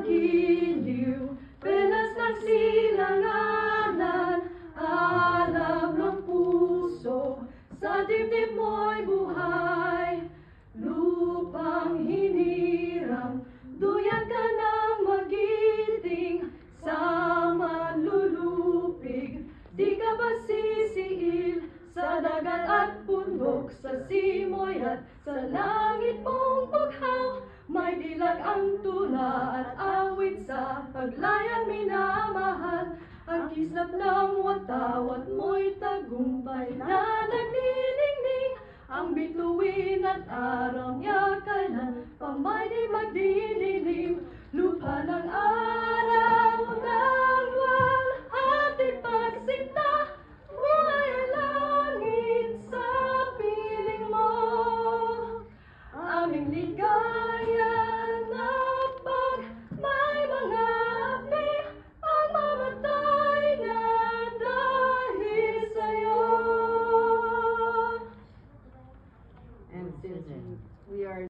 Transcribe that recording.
magiliw, penas ng silanganan, alam ng puso, sa dibdib mo'y buhay. Lupang hinirang, duyan ka ng magiting, sa manlulupig, di ka ba sisiil, sa dagat at bundok, sa simoy at sa langit mong bughaw, may dilag ang tula at awit sa paglayang minamahal. Ang kislap ng watawat mo'y tagumpay na nagniningning, ang bituin at araw niya kailan pa may di magdidilim. Lupa ng araw ng luwalhating pagsinta, buhay ay langit sa piling mo. Aming ligaw